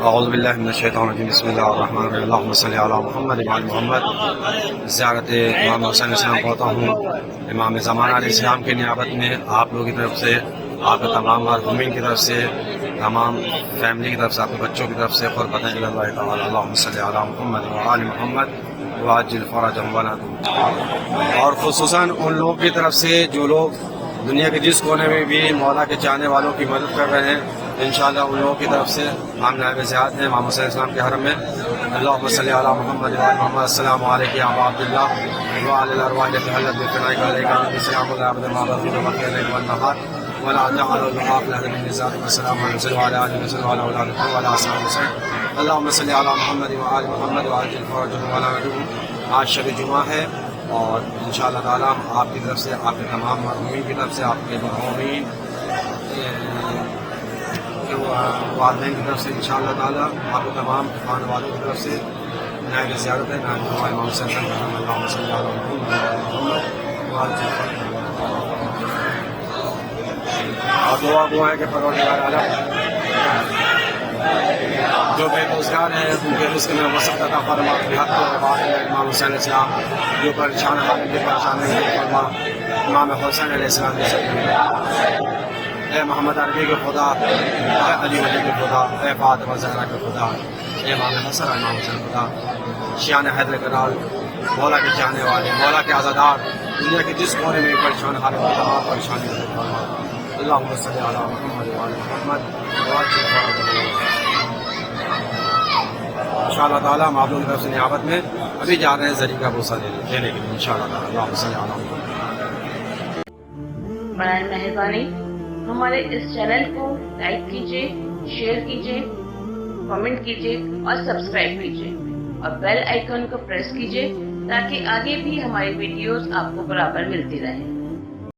اعوذ باللہ من الشیطان الرجیم بسم اللہ الرحمن الرحیم اللہم صلی علی محمد وعلی محمد. زیارت امام حسین علیہ السلام پڑھتا ہوں امام زمانہ علیہ السلام کی نیابت میں، آپ لوگوں کی طرف سے، آپ کے تمام مرحومین کی طرف سے، تمام فیملی کی طرف سے، آپ کے بچوں کی طرف سے قربۃ الی اللہ تعالی. اللہم صلی علی محمد وعلی محمد وعجل فرجهم ولا تمت. اور خصوصاً ان لوگوں کی طرف سے جو لوگ دنیا کے جس کونے میں بھی مولا کے چاہنے والوں کی مدد کر رہے ہیں، انشاءاللہ ان لوگوں کی طرف سے ہم نائب زیاد ہیں امام حسین السلام کے حرم میں. اللہم صلی علی محمد وعلی محمد. السلام علیکم یا ابا عبداللہ وعلی الارواح التي حلت بفنائك عليك السلام الله عبد ما بقي وبقي الليل والنهار ولا جعل الله في هذا من نزاع. والسلام على وعلى اله وصحبه وعلى اولاده وعلى اصحابه وسلم. اللهم صل على محمد وعلى محمد وعجل فرجهم ولا ندعو. آج شب جمعہ ہے اور انشاءاللہ تعالی آپ کی طرف سے، آپ کے تمام مرحومین کی طرف سے، آپ کے مرحومین والدین کی طرف سے، انشاءاللہ تعالی آپ کے تمام خانے والوں کی طرف سے نائب زیارت ہے نائب امام حسین رحمۃ اللہ صلی اللہ علیہ اور دعا وہ ہے کہ پروردگار عالم جو بے روزگار ہیں ان کے رزق میں وسعت عطا فرما. حق امام حسین علیہ السلام جو پریشان حالت کے پریشان نہیں فرما. امام حسین علیہ السلام کے ساتھ اے محمد عربی کے خدا، اے علی ولی کے خدا، اے فاطمہ زہرا کے خدا، اے امام حسن امام حسین خدا، شیان حیدر کرال، مولا کے چاہنے والے، مولا کے عزادار، دنیا کے جس کونے میں پریشان حالت میں تمام پریشانی کو دور فرما. اللہم صلی علی محمد وعلی محمد. انشاءاللہ تعالیٰ ہم آپ لوگوں کی طرف سے نیابت میں ابھی جا رہے ہیں ذریعہ کا بوسہ دینے کے لیے انشاءاللہ تعالیٰ. اللہم صلی علی محمد. برائے مہربانی ہمارے اس چینل کو لائک کیجیے، شیئر کیجیے، کمنٹ کیجیے اور سبسکرائب کیجیے اور بیل آئیکن کو پریس کیجیے تاکہ آگے بھی ہماری ویڈیوز آپ کو برابر ملتی رہیں.